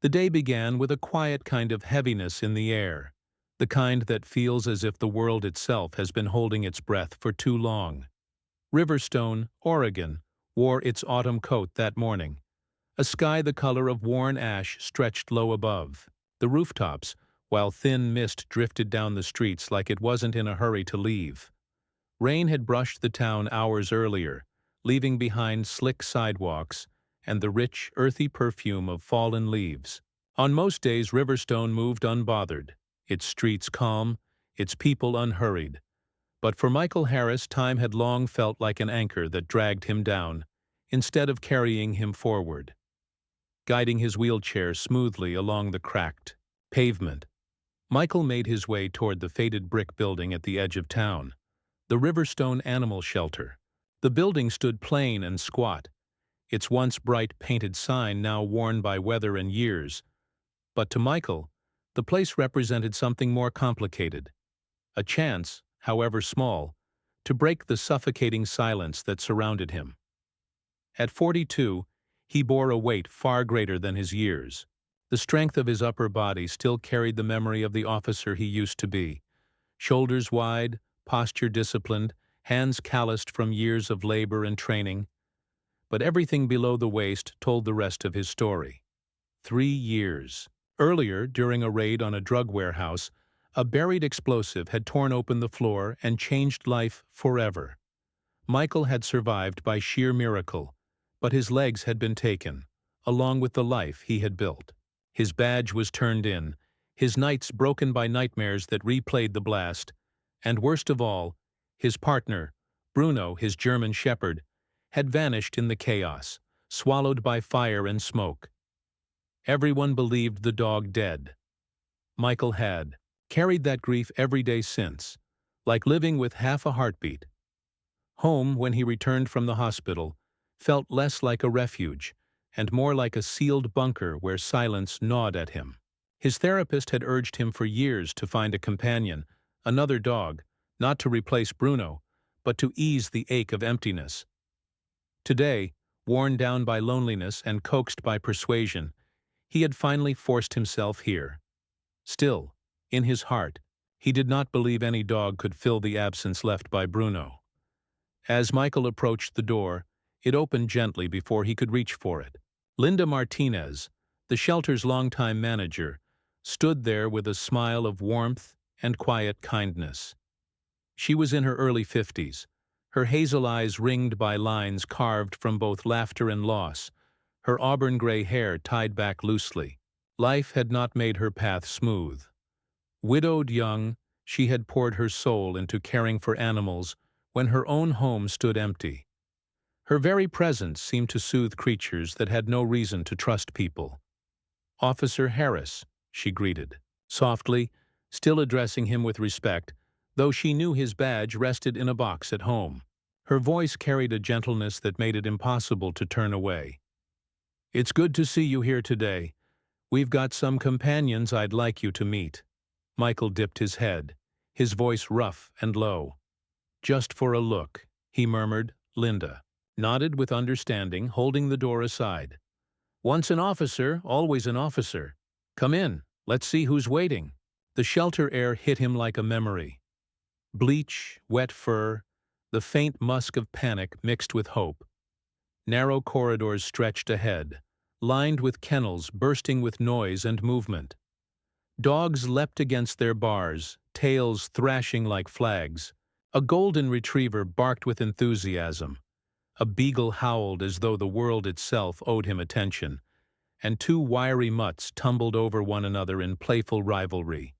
The day began with a quiet kind of heaviness in the air, the kind that feels as if the world itself has been holding its breath for too long. Riverstone, Oregon, wore its autumn coat that morning. A sky the color of worn ash stretched low above. The rooftops, while thin mist drifted down the streets like it wasn't in a hurry to leave. Rain had brushed the town hours earlier, leaving behind slick sidewalks and the rich, earthy perfume of fallen leaves. On most days, Riverstone moved unbothered, its streets calm, its people unhurried. But for Michael Harris, time had long felt like an anchor that dragged him down, instead of carrying him forward. Guiding his wheelchair smoothly along the cracked pavement, Michael made his way toward the faded brick building at the edge of town, the Riverstone Animal Shelter. The building stood plain and squat, its once bright painted sign now worn by weather and years. But to Michael, the place represented something more complicated. A chance, however small, to break the suffocating silence that surrounded him. At 42, he bore a weight far greater than his years. The strength of his upper body still carried the memory of the officer he used to be. Shoulders wide, posture disciplined, hands calloused from years of labor and training. But everything below the waist told the rest of his story. 3 years. Earlier, during a raid on a drug warehouse, a buried explosive had torn open the floor and changed life forever. Michael had survived by sheer miracle, but his legs had been taken, along with the life he had built. His badge was turned in, his nights broken by nightmares that replayed the blast, and worst of all, his partner, Bruno, his German shepherd, had vanished in the chaos, swallowed by fire and smoke. Everyone believed the dog dead. Michael had carried that grief every day since, like living with half a heartbeat. Home, when he returned from the hospital, felt less like a refuge and more like a sealed bunker where silence gnawed at him. His therapist had urged him for years to find a companion, another dog, not to replace Bruno, but to ease the ache of emptiness. Today, worn down by loneliness and coaxed by persuasion, he had finally forced himself here. Still, in his heart, he did not believe any dog could fill the absence left by Bruno. As Michael approached the door, it opened gently before he could reach for it. Linda Martinez, the shelter's longtime manager, stood there with a smile of warmth and quiet kindness. She was in her early 50s, her hazel eyes ringed by lines carved from both laughter and loss, her auburn gray hair tied back loosely. Life had not made her path smooth. Widowed young, she had poured her soul into caring for animals when her own home stood empty. Her very presence seemed to soothe creatures that had no reason to trust people. "Officer Harris," she greeted, softly, still addressing him with respect, though she knew his badge rested in a box at home. Her voice carried a gentleness that made it impossible to turn away. "It's good to see you here today. We've got some companions I'd like you to meet." Michael dipped his head, his voice rough and low. "Just for a look," he murmured. Linda nodded with understanding, holding the door aside. "Once an officer, always an officer. Come in, let's see who's waiting." The shelter air hit him like a memory. Bleach, wet fur, the faint musk of panic mixed with hope. Narrow corridors stretched ahead, lined with kennels bursting with noise and movement. Dogs leapt against their bars, tails thrashing like flags. A golden retriever barked with enthusiasm. A beagle howled as though the world itself owed him attention, and 2 wiry mutts tumbled over one another in playful rivalry.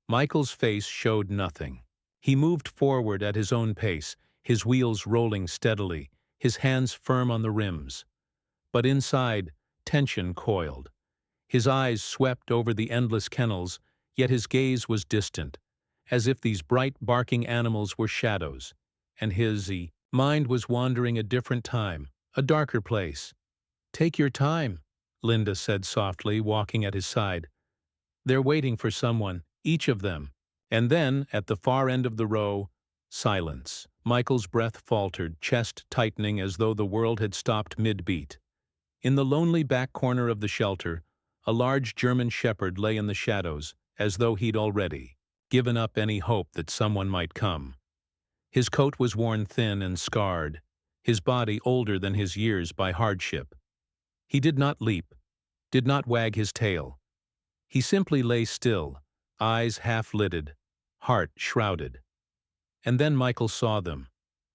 Michael's face showed nothing. He moved forward at his own pace, his wheels rolling steadily, his hands firm on the rims. But inside, tension coiled. His eyes swept over the endless kennels, yet his gaze was distant, as if these bright barking animals were shadows, and his mind was wandering a different time, a darker place. "Take your time," Linda said softly, walking at his side. "They're waiting for someone, each of them." And then, at the far end of the row, silence. Michael's breath faltered, chest tightening as though the world had stopped mid-beat. In the lonely back corner of the shelter, A large German shepherd lay in the shadows, as though he'd already given up any hope that someone might come. His coat was worn thin and scarred, his body older than his years by hardship. He did not leap, did not wag his tail. He simply lay still, eyes half-lidded, heart shrouded. And then Michael saw them,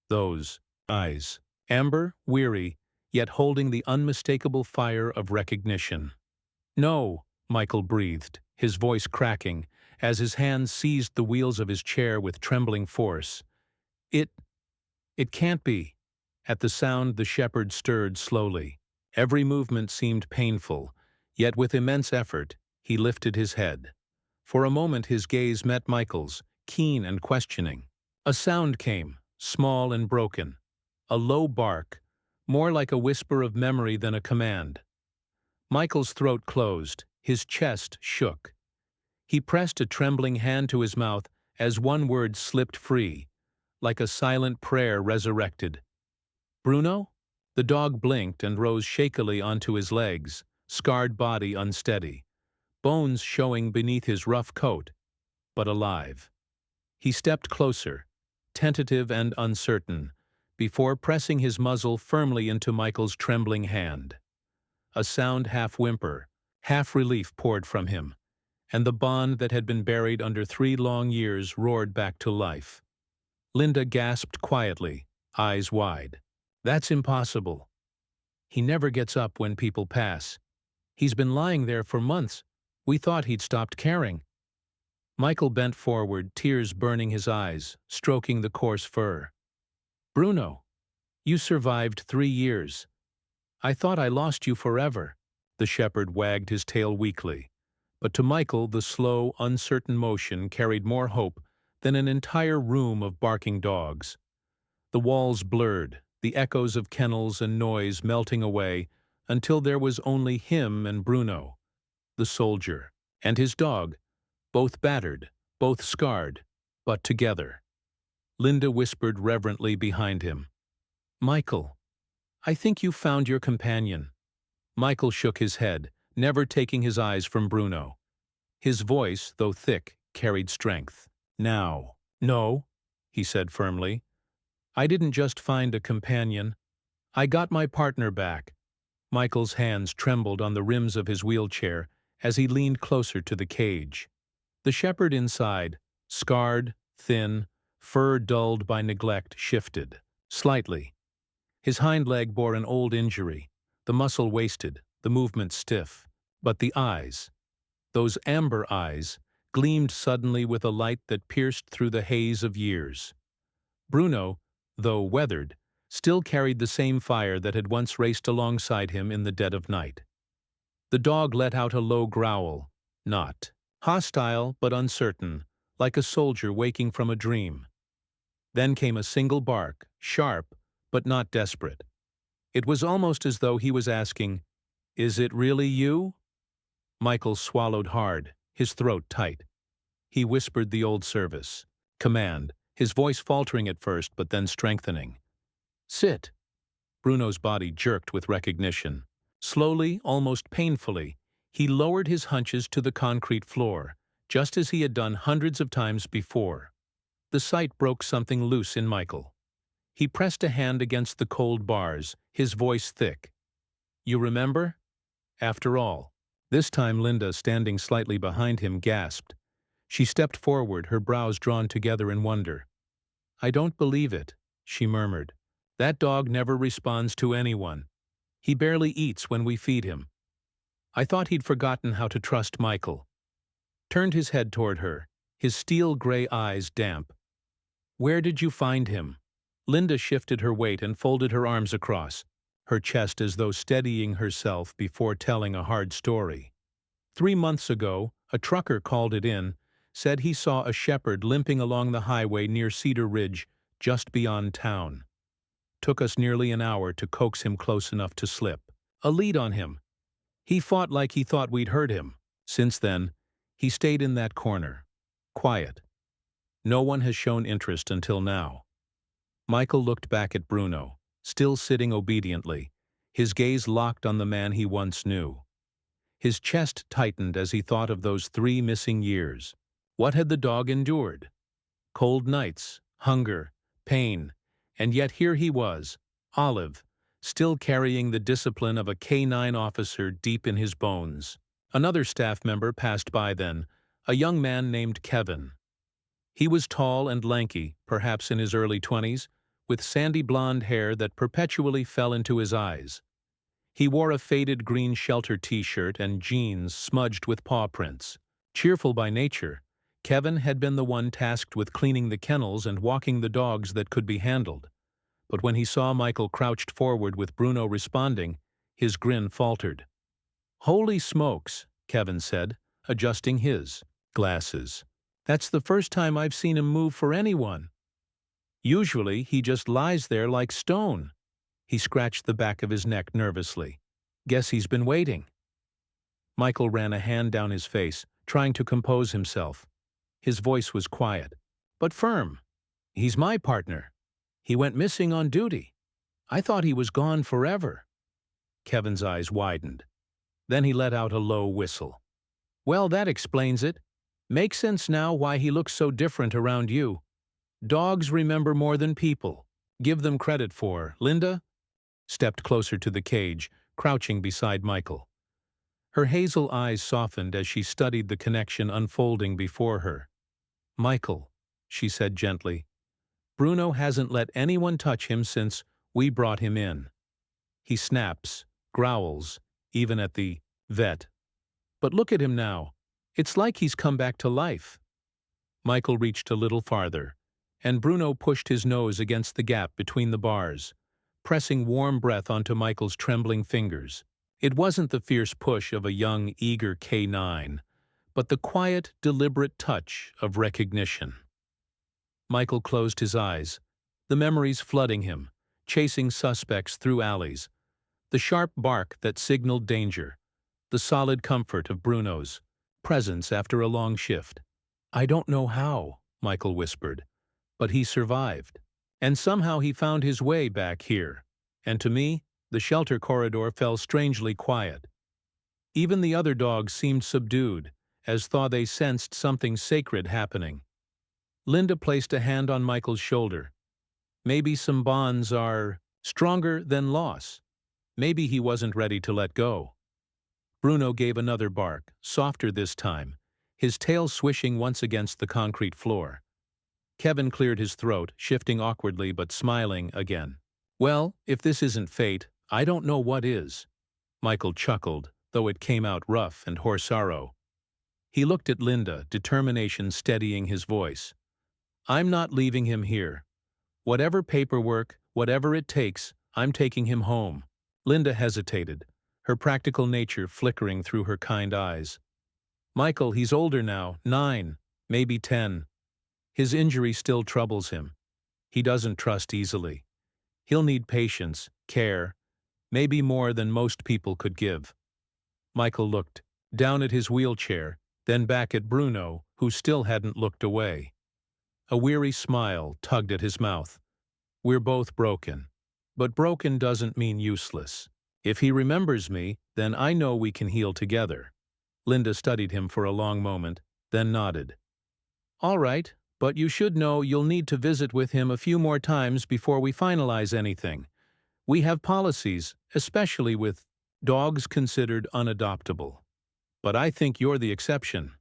those eyes, amber, weary, yet holding the unmistakable fire of recognition. "No," Michael breathed, his voice cracking, as his hands seized the wheels of his chair with trembling force. It can't be." At the sound, the shepherd stirred slowly. Every movement seemed painful, yet with immense effort, he lifted his head. For a moment his gaze met Michael's, keen and questioning. A sound came, small and broken. A low bark, more like a whisper of memory than a command. Michael's throat closed, his chest shook. He pressed a trembling hand to his mouth as one word slipped free, like a silent prayer resurrected. "Bruno?" The dog blinked and rose shakily onto his legs, scarred body unsteady, bones showing beneath his rough coat, but alive. He stepped closer, tentative and uncertain, before pressing his muzzle firmly into Michael's trembling hand. A sound half-whimper, half-relief poured from him, and the bond that had been buried under 3 long years roared back to life. Linda gasped quietly, eyes wide. "That's impossible. He never gets up when people pass. He's been lying there for months. We thought he'd stopped caring." Michael bent forward, tears burning his eyes, stroking the coarse fur. "Bruno, you survived 3 years. I thought I lost you forever." The shepherd wagged his tail weakly, but to Michael the slow, uncertain motion carried more hope than an entire room of barking dogs. The walls blurred, the echoes of kennels and noise melting away, until there was only him and Bruno, the soldier, and his dog, both battered, both scarred, but together. Linda whispered reverently behind him, "Michael, I think you found your companion." Michael shook his head, never taking his eyes from Bruno. His voice, though thick, carried strength. "Now." "No," he said firmly. "I didn't just find a companion. I got my partner back." Michael's hands trembled on the rims of his wheelchair as he leaned closer to the cage. The shepherd inside, scarred, thin, fur dulled by neglect, shifted, slightly. His hind leg bore an old injury, the muscle wasted, the movement stiff. But the eyes, those amber eyes, gleamed suddenly with a light that pierced through the haze of years. Bruno, though weathered, still carried the same fire that had once raced alongside him in the dead of night. The dog let out a low growl, not hostile but uncertain, like a soldier waking from a dream. Then came a single bark, sharp but not desperate. It was almost as though he was asking, "Is it really you?" Michael swallowed hard, his throat tight. He whispered the old service, command, his voice faltering at first but then strengthening. "Sit." Bruno's body jerked with recognition. Slowly, almost painfully, he lowered his hunches to the concrete floor, just as he had done hundreds of times before. The sight broke something loose in Michael. He pressed a hand against the cold bars, his voice thick. "You remember?" After all. This time Linda, standing slightly behind him, gasped. She stepped forward, her brows drawn together in wonder. "I don't believe it," she murmured. "That dog never responds to anyone. He barely eats when we feed him." I thought he'd forgotten how to trust Michael. Turned his head toward her, his steel-gray eyes damp. "Where did you find him?" Linda shifted her weight and folded her arms across, her chest as though steadying herself before telling a hard story. 3 months ago, a trucker called it in, said he saw a shepherd limping along the highway near Cedar Ridge, just beyond town. Took us nearly an hour to coax him close enough to slip. A lead on him. He fought like he thought we'd hurt him. Since then, he stayed in that corner. Quiet. No one has shown interest until now. Michael looked back at Bruno, still sitting obediently, his gaze locked on the man he once knew. His chest tightened as he thought of those 3 missing years. What had the dog endured? Cold nights, hunger, pain, and yet here he was, Olive, still carrying the discipline of a K-9 officer deep in his bones. Another staff member passed by then, a young man named Kevin. He was tall and lanky, perhaps in his early 20s, with sandy blonde hair that perpetually fell into his eyes. He wore a faded green shelter t-shirt and jeans smudged with paw prints. Cheerful by nature, Kevin had been the one tasked with cleaning the kennels and walking the dogs that could be handled. But when he saw Michael crouched forward with Bruno responding, his grin faltered. "Holy smokes," Kevin said, adjusting his glasses. "That's the first time I've seen him move for anyone. Usually he just lies there like stone." He scratched the back of his neck nervously. "Guess he's been waiting." Michael ran a hand down his face, trying to compose himself. His voice was quiet, but firm. "He's my partner. He went missing on duty. I thought he was gone forever." Kevin's eyes widened. Then he let out a low whistle. "Well, that explains it. Makes sense now why he looks so different around you. Dogs remember more than people. Give them credit for, Linda?" Stepped closer to the cage, crouching beside Michael. Her hazel eyes softened as she studied the connection unfolding before her. "Michael," she said gently, "Bruno hasn't let anyone touch him since we brought him in. He snaps, growls, even at the vet. But look at him now. It's like he's come back to life." Michael reached a little farther, and Bruno pushed his nose against the gap between the bars, pressing warm breath onto Michael's trembling fingers. It wasn't the fierce push of a young, eager K-9, but the quiet, deliberate touch of recognition. Michael closed his eyes, the memories flooding him, chasing suspects through alleys, the sharp bark that signaled danger, the solid comfort of Bruno's presence after a long shift. "I don't know how," Michael whispered, "but he survived. And somehow he found his way back here. And to me, the shelter corridor fell strangely quiet. Even the other dogs seemed subdued, as though they sensed something sacred happening." Linda placed a hand on Michael's shoulder. "Maybe some bonds are stronger than loss. Maybe he wasn't ready to let go." Bruno gave another bark, softer this time, his tail swishing once against the concrete floor. Kevin cleared his throat, shifting awkwardly but smiling again. "Well, if this isn't fate, I don't know what is." Michael chuckled, though it came out rough and horsaro. He looked at Linda, determination steadying his voice. "I'm not leaving him here. Whatever paperwork, whatever it takes, I'm taking him home." Linda hesitated, her practical nature flickering through her kind eyes. "Michael, he's older now, 9, maybe 10. His injury still troubles him. He doesn't trust easily. He'll need patience, care, maybe more than most people could give." Michael looked, down at his wheelchair, then back at Bruno, who still hadn't looked away. A weary smile tugged at his mouth. "We're both broken. But broken doesn't mean useless. If he remembers me, then I know we can heal together." Linda studied him for a long moment, then nodded. "All right. But you should know you'll need to visit with him a few more times before we finalize anything. We have policies, especially with dogs considered unadoptable. But I think you're the exception."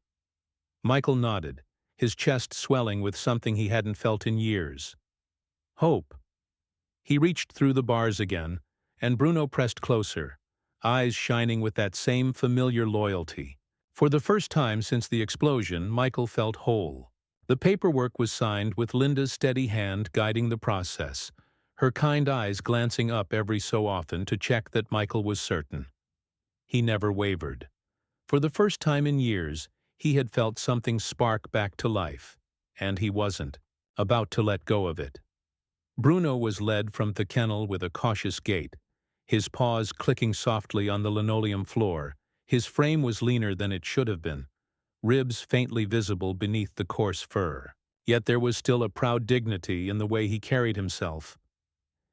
Michael nodded, his chest swelling with something he hadn't felt in years. Hope. He reached through the bars again, and Bruno pressed closer, eyes shining with that same familiar loyalty. For the first time since the explosion, Michael felt whole. The paperwork was signed with Linda's steady hand guiding the process, her kind eyes glancing up every so often to check that Michael was certain. He never wavered. For the first time in years, he had felt something spark back to life, and he wasn't about to let go of it. Bruno was led from the kennel with a cautious gait, his paws clicking softly on the linoleum floor. His frame was leaner than it should have been, ribs faintly visible beneath the coarse fur. Yet there was still a proud dignity in the way he carried himself.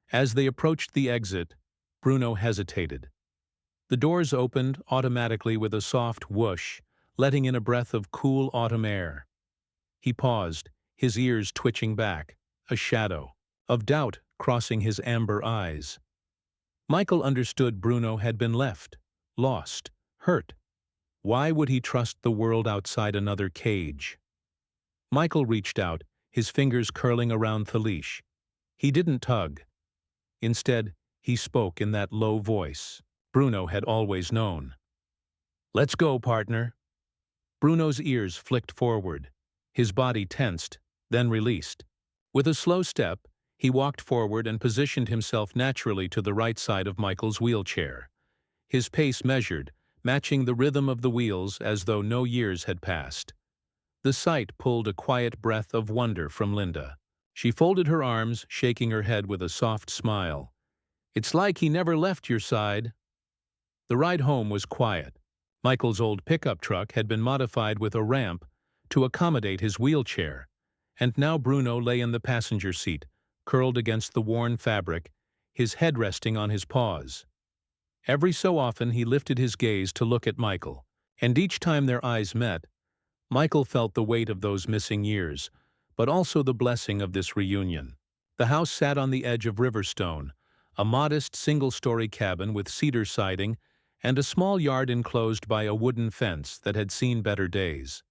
As they approached the exit, Bruno hesitated. The doors opened automatically with a soft whoosh, letting in a breath of cool autumn air. He paused, his ears twitching back, a shadow of doubt crossing his amber eyes. Michael understood Bruno had been left, lost, hurt. Why would he trust the world outside another cage? Michael reached out, his fingers curling around the leash. He didn't tug. Instead, he spoke in that low voice Bruno had always known. "Let's go, partner." Bruno's ears flicked forward. His body tensed, then released. With a slow step, he walked forward and positioned himself naturally to the right side of Michael's wheelchair. His pace measured, matching the rhythm of the wheels as though no years had passed. The sight pulled a quiet breath of wonder from Linda. She folded her arms, shaking her head with a soft smile. "It's like he never left your side." The ride home was quiet. Michael's old pickup truck had been modified with a ramp to accommodate his wheelchair, and now Bruno lay in the passenger seat, curled against the worn fabric, his head resting on his paws. Every so often he lifted his gaze to look at Michael, and each time their eyes met, Michael felt the weight of those missing years, but also the blessing of this reunion. The house sat on the edge of Riverstone, a modest single-story cabin with cedar siding and a small yard enclosed by a wooden fence that had seen better days.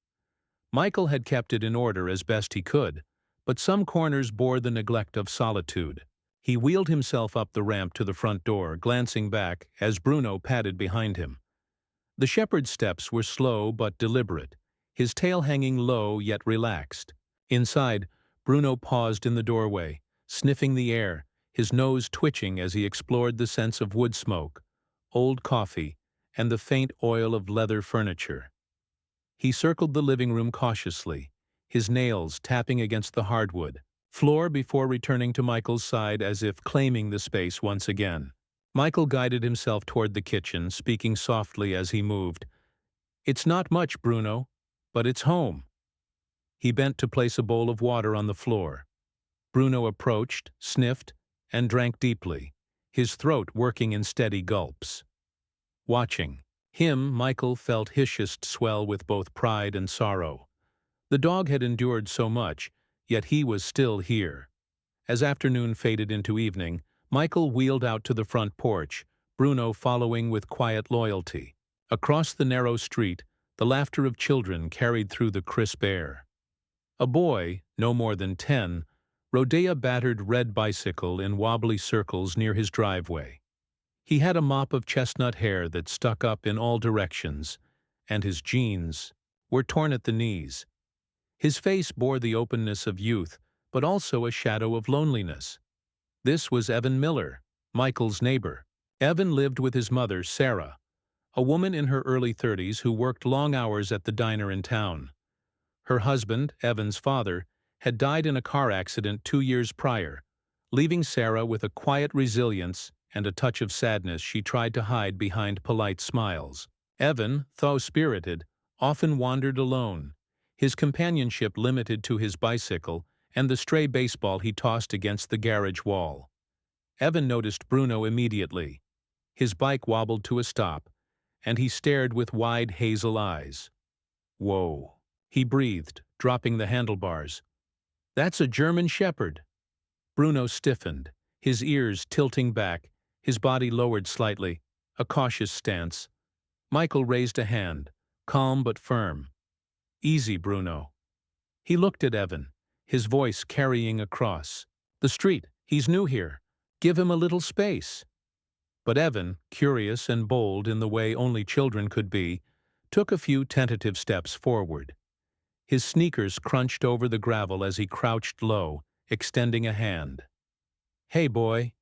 Michael had kept it in order as best he could, but some corners bore the neglect of solitude. He wheeled himself up the ramp to the front door, glancing back as Bruno padded behind him. The shepherd's steps were slow but deliberate, his tail hanging low yet relaxed. Inside, Bruno paused in the doorway, sniffing the air, his nose twitching as he explored the scents of wood smoke, old coffee, and the faint oil of leather furniture. He circled the living room cautiously, his nails tapping against the hardwood floor before returning to Michael's side as if claiming the space once again. Michael guided himself toward the kitchen, speaking softly as he moved. "It's not much, Bruno, but it's home." He bent to place a bowl of water on the floor. Bruno approached, sniffed, and drank deeply, his throat working in steady gulps. Watching him, Michael felt his chest swell with both pride and sorrow. The dog had endured so much, yet he was still here. As afternoon faded into evening, Michael wheeled out to the front porch, Bruno following with quiet loyalty. Across the narrow street, the laughter of children carried through the crisp air. A boy, no more than 10, rode a battered red bicycle in wobbly circles near his driveway. He had a mop of chestnut hair that stuck up in all directions, and his jeans were torn at the knees. His face bore the openness of youth, but also a shadow of loneliness. This was Evan Miller, Michael's neighbor. Evan lived with his mother, Sarah, a woman in her early 30s who worked long hours at the diner in town. Her husband, Evan's father, had died in a car accident 2 years prior, leaving Sarah with a quiet resilience and a touch of sadness she tried to hide behind polite smiles. Evan, though spirited, often wandered alone, his companionship limited to his bicycle and the stray baseball he tossed against the garage wall. Evan noticed Bruno immediately. His bike wobbled to a stop, and he stared with wide hazel eyes. "Whoa," he breathed, dropping the handlebars. "That's a German Shepherd." Bruno stiffened, his ears tilting back, his body lowered slightly, a cautious stance. Michael raised a hand, calm but firm. "Easy, Bruno." He looked at Evan, his voice carrying across the street. "He's new here. Give him a little space." But Evan, curious and bold in the way only children could be, took a few tentative steps forward. His sneakers crunched over the gravel as he crouched low, extending a hand. "Hey, boy,"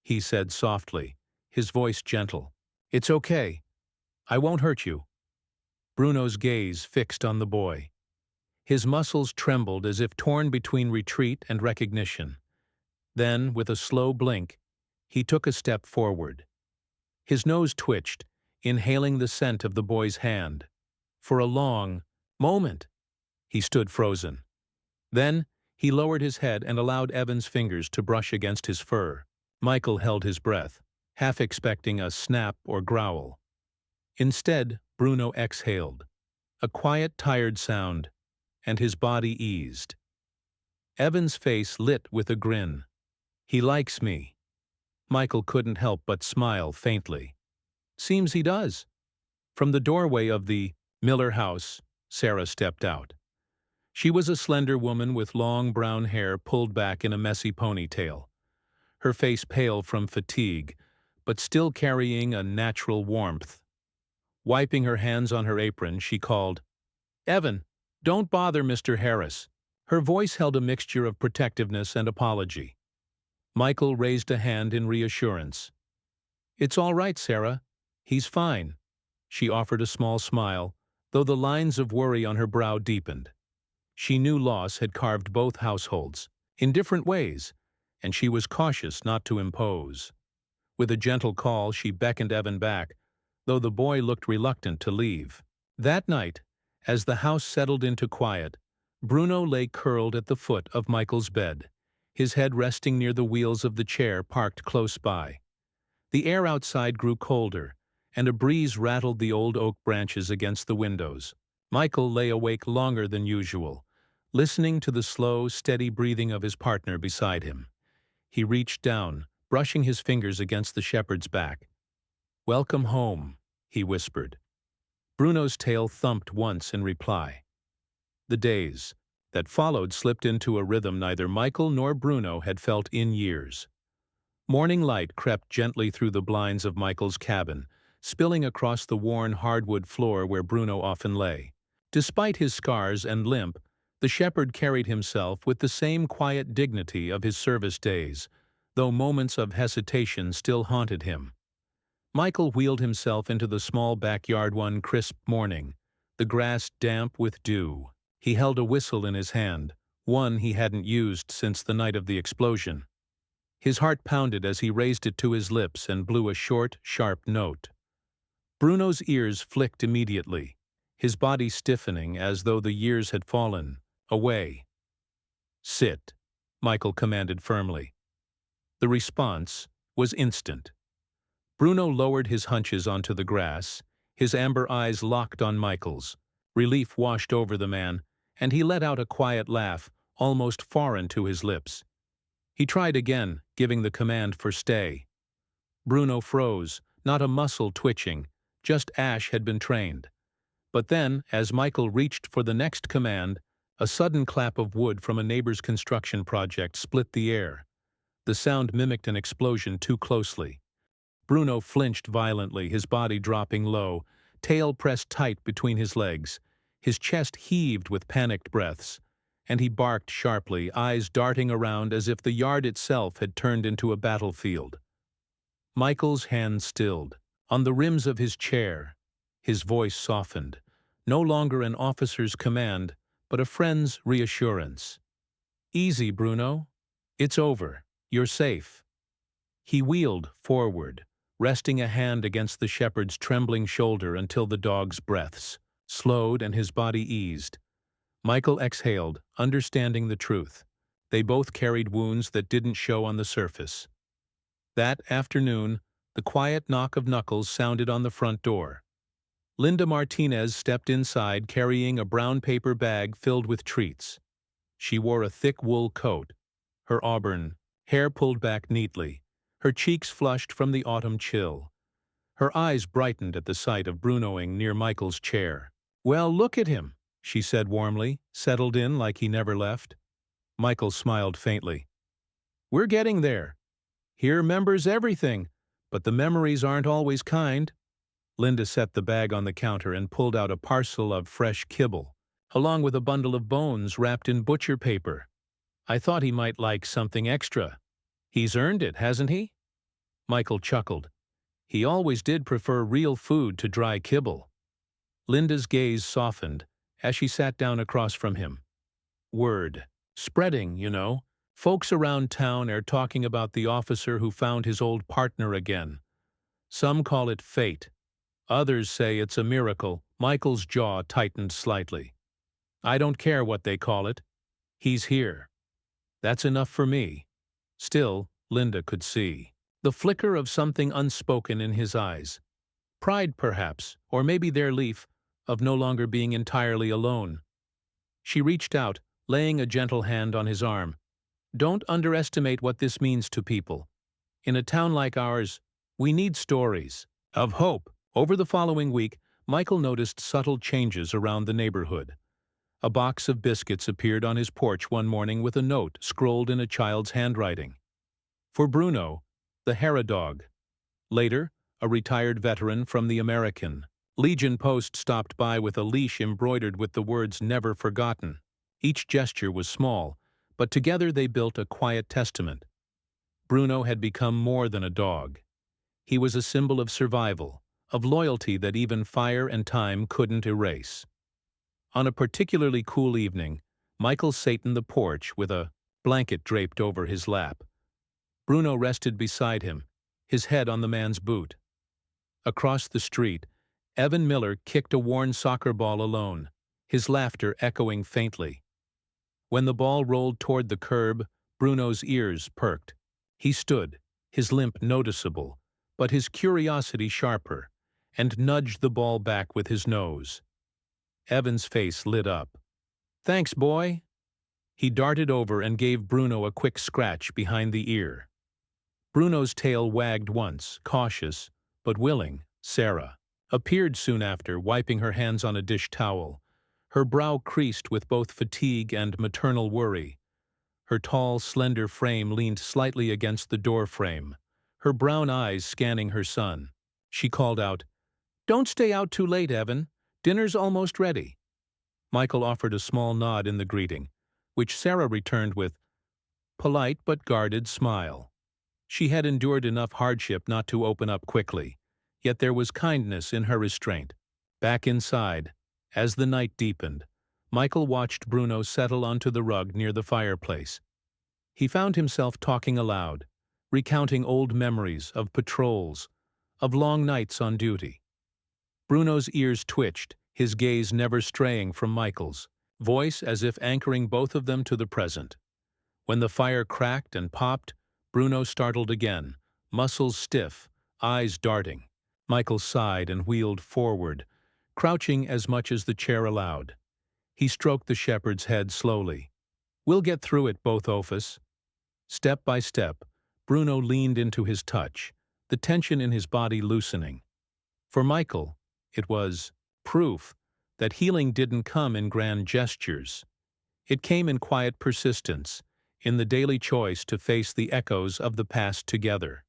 he said softly, his voice gentle. "It's okay. I won't hurt you." Bruno's gaze fixed on the boy. His muscles trembled as if torn between retreat and recognition. Then, with a slow blink, he took a step forward. His nose twitched, inhaling the scent of the boy's hand. For a long moment, he stood frozen. Then, he lowered his head and allowed Evan's fingers to brush against his fur. Michael held his breath. half expecting a snap or growl. Instead, Bruno exhaled, a quiet, tired sound, and his body eased. Evan's face lit with a grin. "He likes me." Michael couldn't help but smile faintly. "Seems he does." From the doorway of the Miller house, Sarah stepped out. She was a slender woman with long brown hair pulled back in a messy ponytail, her face pale from fatigue, but still carrying a natural warmth. Wiping her hands on her apron, she called, "Evan, don't bother Mr. Harris." Her voice held a mixture of protectiveness and apology. Michael raised a hand in reassurance. "It's all right, Sarah. He's fine." She offered a small smile, though the lines of worry on her brow deepened. She knew loss had carved both households, in different ways, and she was cautious not to impose. With a gentle call, she beckoned Evan back, though the boy looked reluctant to leave. That night, as the house settled into quiet, Bruno lay curled at the foot of Michael's bed, his head resting near the wheels of the chair parked close by. The air outside grew colder, and a breeze rattled the old oak branches against the windows. Michael lay awake longer than usual, listening to the slow, steady breathing of his partner beside him. He reached down, brushing his fingers against the shepherd's back. "Welcome home," he whispered. Bruno's tail thumped once in reply. The days that followed slipped into a rhythm neither Michael nor Bruno had felt in years. Morning light crept gently through the blinds of Michael's cabin, spilling across the worn hardwood floor where Bruno often lay. Despite his scars and limp, the shepherd carried himself with the same quiet dignity of his service days, though moments of hesitation still haunted him. Michael wheeled himself into the small backyard one crisp morning, the grass damp with dew. He held a whistle in his hand, one he hadn't used since the night of the explosion. His heart pounded as he raised it to his lips and blew a short, sharp note. Bruno's ears flicked immediately, his body stiffening as though the years had fallen away. "Sit," Michael commanded firmly. The response was instant. Bruno lowered his hunches onto the grass, his amber eyes locked on Michael's. Relief washed over the man, and he let out a quiet laugh, almost foreign to his lips. He tried again, giving the command for stay. Bruno froze, not a muscle twitching, just Ash had been trained. But then, as Michael reached for the next command, a sudden clap of wood from a neighbor's construction project split the air. The sound mimicked an explosion too closely. Bruno flinched violently, his body dropping low, tail pressed tight between his legs. His chest heaved with panicked breaths, and he barked sharply, eyes darting around as if the yard itself had turned into a battlefield. Michael's hands stilled. On the rims of his chair, his voice softened, no longer an officer's command, but a friend's reassurance. "Easy, Bruno. It's over. You're safe." He wheeled forward, resting a hand against the shepherd's trembling shoulder until the dog's breaths slowed and his body eased. Michael exhaled, understanding the truth. They both carried wounds that didn't show on the surface. That afternoon, the quiet knock of knuckles sounded on the front door. Linda Martinez stepped inside carrying a brown paper bag filled with treats. She wore a thick wool coat, her auburn hair pulled back neatly, her cheeks flushed from the autumn chill. Her eyes brightened at the sight of Brunoing near Michael's chair. "Well, look at him," she said warmly, settled in like he never left. Michael smiled faintly. "We're getting there. Here remembers everything, but the memories aren't always kind." Linda set the bag on the counter and pulled out a parcel of fresh kibble, along with a bundle of bones wrapped in butcher paper. "I thought he might like something extra. He's earned it, hasn't he?" Michael chuckled. He always did prefer real food to dry kibble. Linda's gaze softened as she sat down across from him. "Word spreading, you know. Folks around town are talking about the officer who found his old partner again. Some call it fate. Others say it's a miracle." Michael's jaw tightened slightly. "I don't care what they call it. He's here. That's enough for me." Still, Linda could see. the flicker of something unspoken in his eyes. Pride, perhaps, or maybe their relief of no longer being entirely alone. She reached out, laying a gentle hand on his arm. Don't underestimate what this means to people. In a town like ours, we need stories of hope. Over the following week, Michael noticed subtle changes around the neighborhood. A box of biscuits appeared on his porch one morning with a note scrawled in a child's handwriting. For Bruno, the Hera dog. Later, a retired veteran from the American Legion post stopped by with a leash embroidered with the words "Never Forgotten." Each gesture was small, but together they built a quiet testament. Bruno had become more than a dog. He was a symbol of survival, of loyalty that even fire and time couldn't erase. On a particularly cool evening, Michael sat on the porch with a blanket draped over his lap. Bruno rested beside him, his head on the man's boot. Across the street, Evan Miller kicked a worn soccer ball alone, his laughter echoing faintly. When the ball rolled toward the curb, Bruno's ears perked. He stood, his limp noticeable, but his curiosity sharper, and nudged the ball back with his nose. Evan's face lit up. "Thanks, boy." He darted over and gave Bruno a quick scratch behind the ear. Bruno's tail wagged once, cautious, but willing. Sarah appeared soon after, wiping her hands on a dish towel, her brow creased with both fatigue and maternal worry. Her tall, slender frame leaned slightly against the door frame, her brown eyes scanning her son. She called out, "Don't stay out too late, Evan. Dinner's almost ready." Michael offered a small nod in the greeting, which Sarah returned with polite but guarded smile. She had endured enough hardship not to open up quickly, yet there was kindness in her restraint. Back inside, as the night deepened, Michael watched Bruno settle onto the rug near the fireplace. He found himself talking aloud, recounting old memories of patrols, of long nights on duty. Bruno's ears twitched, his gaze never straying from Michael's, voice as if anchoring both of them to the present. When the fire cracked and popped, Bruno startled again, muscles stiff, eyes darting. Michael sighed and wheeled forward, crouching as much as the chair allowed. He stroked the shepherd's head slowly. "We'll get through it, both of us." Step by step, Bruno leaned into his touch, the tension in his body loosening. For Michael, it was proof that healing didn't come in grand gestures. It came in quiet persistence, in the daily choice to face the echoes of the past together.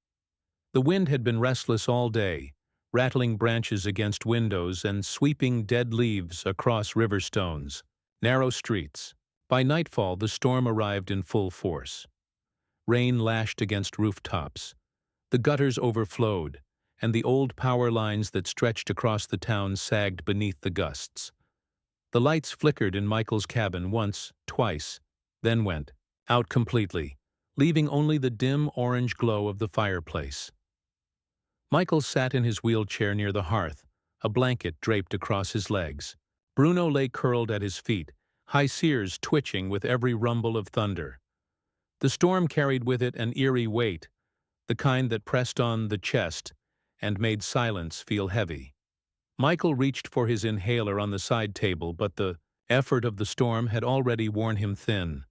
The wind had been restless all day, rattling branches against windows and sweeping dead leaves across riverstones, narrow streets. By nightfall, the storm arrived in full force. Rain lashed against rooftops. The gutters overflowed, and the old power lines that stretched across the town sagged beneath the gusts. The lights flickered in Michael's cabin once, twice, then went out completely, leaving only the dim orange glow of the fireplace. Michael sat in his wheelchair near the hearth, a blanket draped across his legs. Bruno lay curled at his feet, high ears twitching with every rumble of thunder. The storm carried with it an eerie weight, the kind that pressed on the chest and made silence feel heavy. Michael reached for his inhaler on the side table, but the effort of the storm had already worn him thin.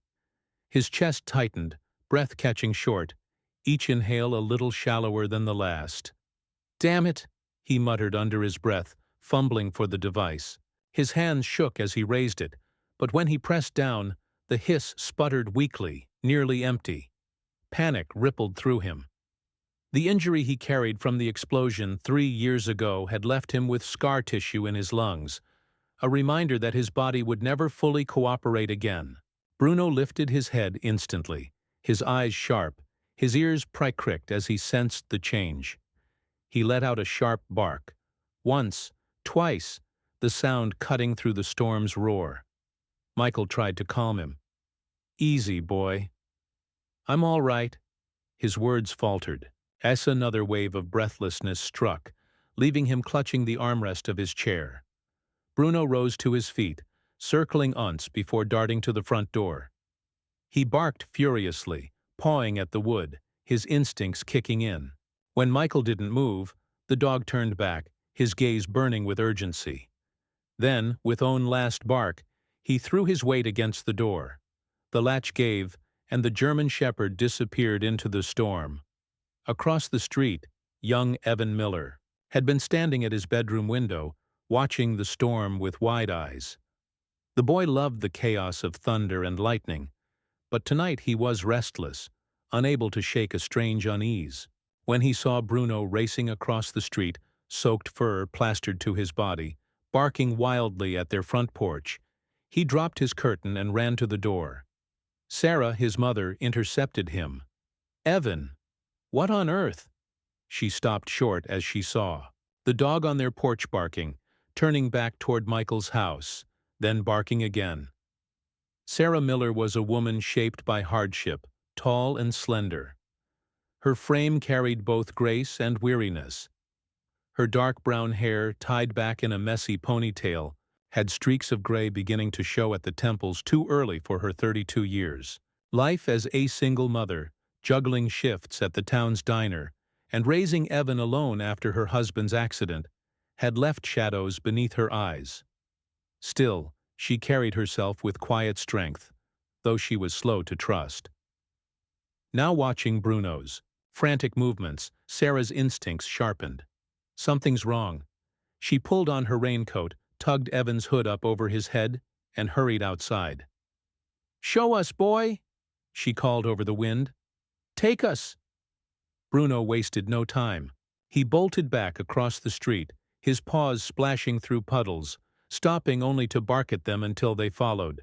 His chest tightened, breath catching short, each inhale a little shallower than the last. "Damn it," he muttered under his breath, fumbling for the device. His hands shook as he raised it, but when he pressed down, the hiss sputtered weakly, nearly empty. Panic rippled through him. The injury he carried from the explosion 3 years ago had left him with scar tissue in his lungs, a reminder that his body would never fully cooperate again. Bruno lifted his head instantly, his eyes sharp, his ears pricked as he sensed the change. He let out a sharp bark. Once, twice, the sound cutting through the storm's roar. Michael tried to calm him. "Easy, boy." "I'm all right." His words faltered, as another wave of breathlessness struck, leaving him clutching the armrest of his chair. Bruno rose to his feet, circling once before darting to the front door. He barked furiously, pawing at the wood, his instincts kicking in. When Michael didn't move, the dog turned back, his gaze burning with urgency. Then, with one last bark, he threw his weight against the door. The latch gave, and the German Shepherd disappeared into the storm. Across the street, young Evan Miller had been standing at his bedroom window, watching the storm with wide eyes. The boy loved the chaos of thunder and lightning, but tonight he was restless, unable to shake a strange unease. When he saw Bruno racing across the street, soaked fur plastered to his body, barking wildly at their front porch, he dropped his curtain and ran to the door. Sarah, his mother, intercepted him. "Evan, what on earth?" She stopped short as she saw the dog on their porch barking, turning back toward Michael's house, then barking again. Sarah Miller was a woman shaped by hardship, tall and slender. Her frame carried both grace and weariness. Her dark brown hair, tied back in a messy ponytail, had streaks of gray beginning to show at the temples too early for her 32 years. Life as a single mother, juggling shifts at the town's diner, and raising Evan alone after her husband's accident, had left shadows beneath her eyes. Still, she carried herself with quiet strength, though she was slow to trust. Now watching Bruno's frantic movements, Sarah's instincts sharpened. Something's wrong. She pulled on her raincoat, tugged Evan's hood up over his head, and hurried outside. "Show us, boy," she called over the wind. "Take us." Bruno wasted no time. He bolted back across the street, his paws splashing through puddles, stopping only to bark at them until they followed.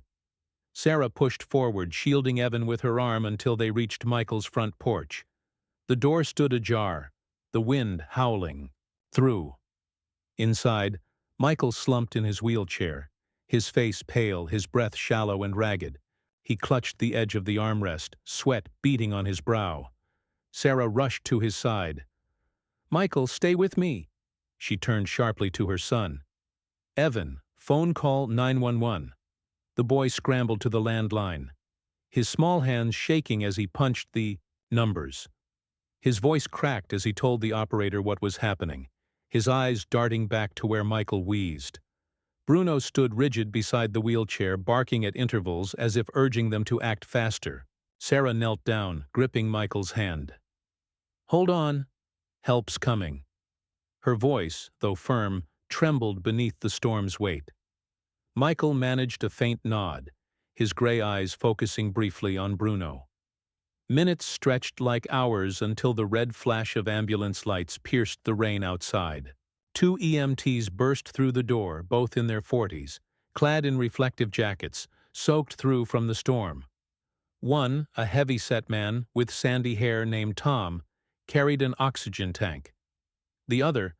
Sarah pushed forward, shielding Evan with her arm until they reached Michael's front porch. The door stood ajar, the wind howling. Through. Inside, Michael slumped in his wheelchair, his face pale, his breath shallow and ragged. He clutched the edge of the armrest, sweat beading on his brow. Sarah rushed to his side. "Michael, stay with me." She turned sharply to her son. "Evan, phone call 911. The boy scrambled to the landline, his small hands shaking as he punched the numbers. His voice cracked as he told the operator what was happening, his eyes darting back to where Michael wheezed. Bruno stood rigid beside the wheelchair, barking at intervals as if urging them to act faster. Sarah knelt down, gripping Michael's hand. "Hold on. Help's coming." Her voice, though firm, trembled beneath the storm's weight. Michael managed a faint nod, his gray eyes focusing briefly on Bruno. Minutes stretched like hours until the red flash of ambulance lights pierced the rain outside. 2 EMTs burst through the door, both in their 40s, clad in reflective jackets, soaked through from the storm. One, a heavy-set man with sandy hair named Tom, carried an oxygen tank. The other,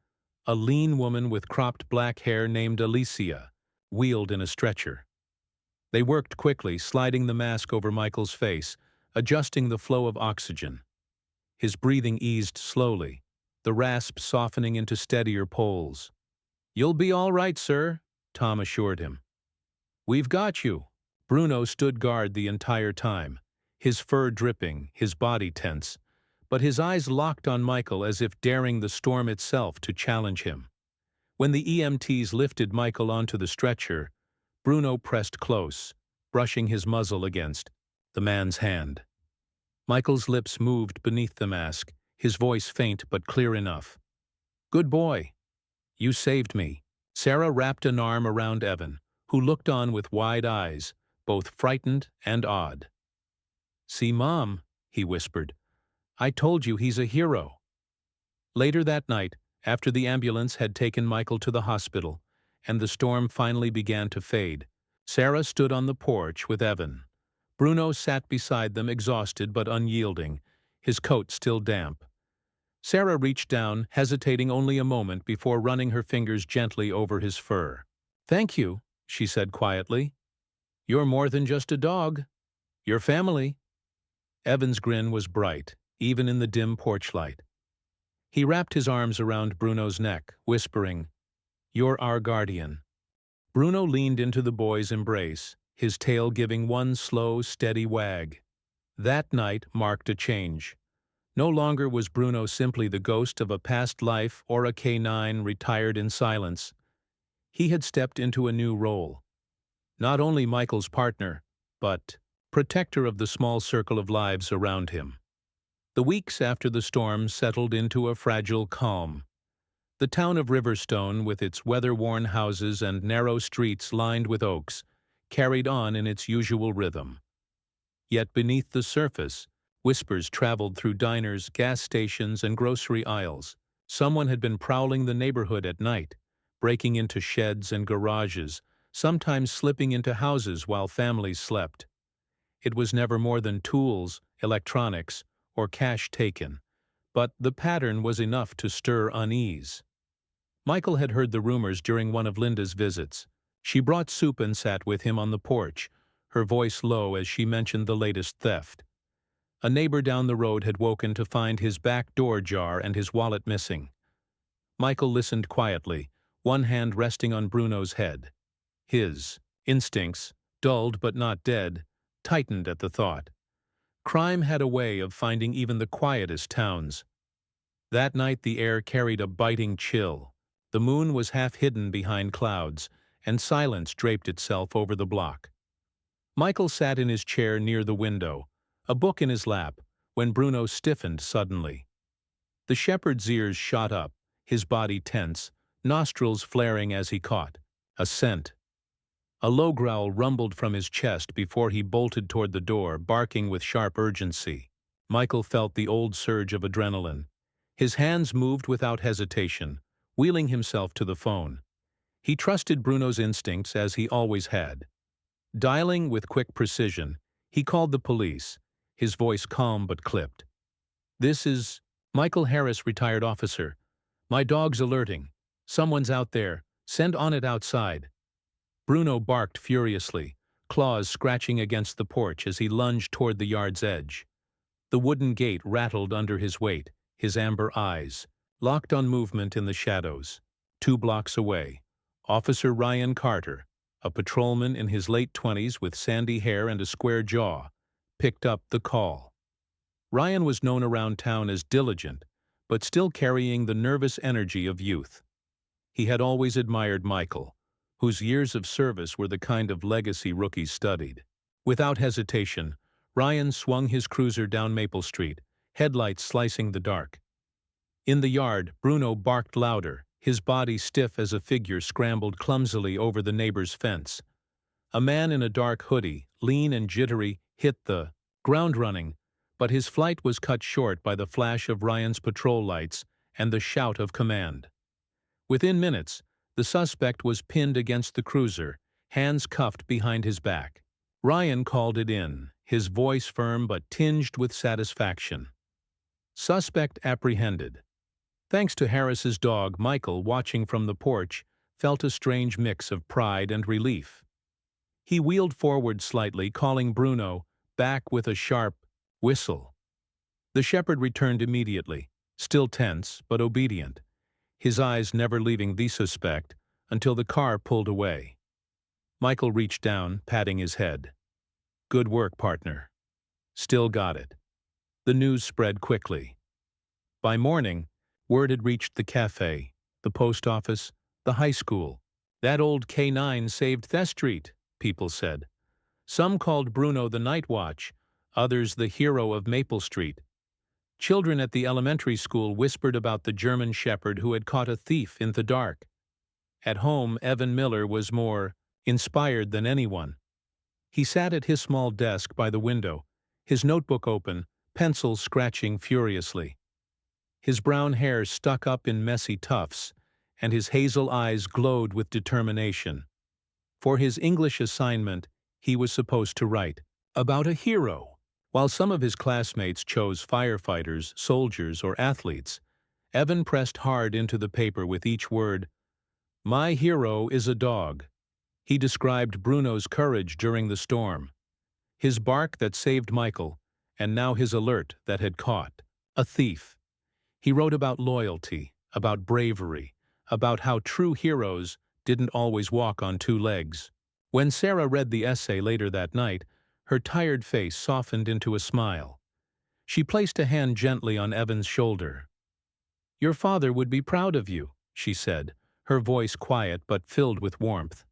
a lean woman with cropped black hair named Alicia, wheeled in a stretcher. They worked quickly, sliding the mask over Michael's face, adjusting the flow of oxygen. His breathing eased slowly, the rasp softening into steadier pulls. "You'll be all right, sir," Tom assured him. "We've got you." Bruno stood guard the entire time, his fur dripping, his body tense, but his eyes locked on Michael as if daring the storm itself to challenge him. When the EMTs lifted Michael onto the stretcher, Bruno pressed close, brushing his muzzle against the man's hand. Michael's lips moved beneath the mask, his voice faint but clear enough. "Good boy. You saved me." Sarah wrapped an arm around Evan, who looked on with wide eyes, both frightened and awed. "See, Mom," he whispered. "I told you he's a hero." Later that night, after the ambulance had taken Michael to the hospital, and the storm finally began to fade, Sarah stood on the porch with Evan. Bruno sat beside them, exhausted but unyielding, his coat still damp. Sarah reached down, hesitating only a moment before running her fingers gently over his fur. "Thank you," she said quietly. "You're more than just a dog. You're family." Evan's grin was bright, even in the dim porch light. He wrapped his arms around Bruno's neck, whispering, "You're our guardian." Bruno leaned into the boy's embrace, his tail giving one slow, steady wag. That night marked a change. No longer was Bruno simply the ghost of a past life or a canine retired in silence. He had stepped into a new role. Not only Michael's partner, but protector of the small circle of lives around him. The weeks after the storm settled into a fragile calm. The town of Riverstone, with its weather-worn houses and narrow streets lined with oaks, carried on in its usual rhythm. Yet beneath the surface, whispers traveled through diners, gas stations, and grocery aisles. Someone had been prowling the neighborhood at night, breaking into sheds and garages, sometimes slipping into houses while families slept. It was never more than tools, electronics, or cash taken, but the pattern was enough to stir unease. Michael had heard the rumors during one of Linda's visits. She brought soup and sat with him on the porch, her voice low as she mentioned the latest theft. A neighbor down the road had woken to find his back door ajar and his wallet missing. Michael listened quietly, one hand resting on Bruno's head. His instincts, dulled but not dead, tightened at the thought. Crime had a way of finding even the quietest towns. That night the air carried a biting chill. The moon was half hidden behind clouds, and silence draped itself over the block. Michael sat in his chair near the window, a book in his lap, when Bruno stiffened suddenly. The shepherd's ears shot up, his body tense, nostrils flaring as he caught a scent. A low growl rumbled from his chest before he bolted toward the door, barking with sharp urgency. Michael felt the old surge of adrenaline. His hands moved without hesitation, wheeling himself to the phone. He trusted Bruno's instincts as he always had. Dialing with quick precision, he called the police, his voice calm but clipped. "This is Michael Harris, retired officer. My dog's alerting. Someone's out there. Send on it outside." Bruno barked furiously, claws scratching against the porch as he lunged toward the yard's edge. The wooden gate rattled under his weight, his amber eyes locked on movement in the shadows. 2 blocks away, Officer Ryan Carter, a patrolman in his late 20s with sandy hair and a square jaw, picked up the call. Ryan was known around town as diligent, but still carrying the nervous energy of youth. He had always admired Michael, whose years of service were the kind of legacy rookies studied. Without hesitation, Ryan swung his cruiser down Maple Street, headlights slicing the dark. In the yard, Bruno barked louder, his body stiff as a figure scrambled clumsily over the neighbor's fence. A man in a dark hoodie, lean and jittery, hit the ground running, but his flight was cut short by the flash of Ryan's patrol lights and the shout of command. Within minutes, the suspect was pinned against the cruiser, hands cuffed behind his back. Ryan called it in, his voice firm but tinged with satisfaction. Suspect apprehended. Thanks to Harris's dog, Michael, watching from the porch, felt a strange mix of pride and relief. He wheeled forward slightly, calling Bruno back with a sharp whistle. The shepherd returned immediately, still tense but obedient, his eyes never leaving the suspect until the car pulled away. Michael reached down, patting his head. "Good work, partner. Still got it." The news spread quickly. By morning, word had reached the cafe, the post office, the high school. "That old K9 saved Thess Street," people said. Some called Bruno the Night Watch, others the hero of Maple Street. Children at the elementary school whispered about the German shepherd who had caught a thief in the dark. At home, Evan Miller was more inspired than anyone. He sat at his small desk by the window, his notebook open, pencils scratching furiously. His brown hair stuck up in messy tufts, and his hazel eyes glowed with determination. For his English assignment, he was supposed to write about a hero. While some of his classmates chose firefighters, soldiers, or athletes, Evan pressed hard into the paper with each word. "My hero is a dog." He described Bruno's courage during the storm, his bark that saved Michael, and now his alert that had caught a thief. He wrote about loyalty, about bravery, about how true heroes didn't always walk on 2 legs. When Sarah read the essay later that night, her tired face softened into a smile. She placed a hand gently on Evan's shoulder. "Your father would be proud of you," she said, her voice quiet but filled with warmth.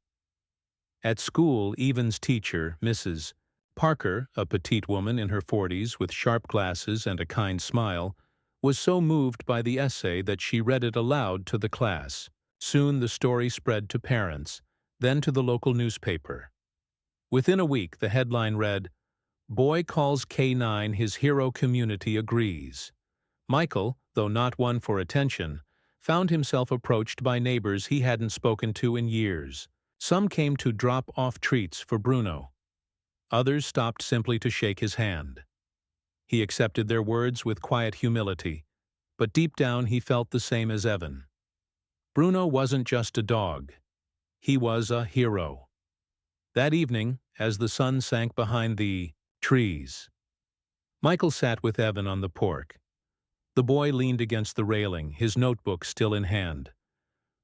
At school, Evan's teacher, Mrs. Parker, a petite woman in her 40s with sharp glasses and a kind smile, was so moved by the essay that she read it aloud to the class. Soon the story spread to parents, then to the local newspaper. Within a week, the headline read, "Boy calls K9 his hero, community agrees." Michael, though not one for attention, found himself approached by neighbors he hadn't spoken to in years. Some came to drop off treats for Bruno. Others stopped simply to shake his hand. He accepted their words with quiet humility, but deep down he felt the same as Evan. Bruno wasn't just a dog. He was a hero. That evening, as the sun sank behind the trees, Michael sat with Evan on the porch. The boy leaned against the railing, his notebook still in hand.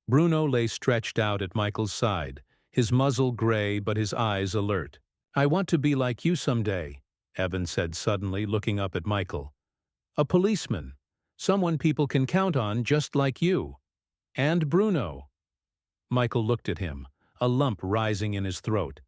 Bruno lay stretched out at Michael's side, his muzzle gray but his eyes alert. "I want to be like you someday," Evan said suddenly, looking up at Michael. "A policeman. Someone people can count on just like you. And Bruno." Michael looked at him, a lump rising in his throat.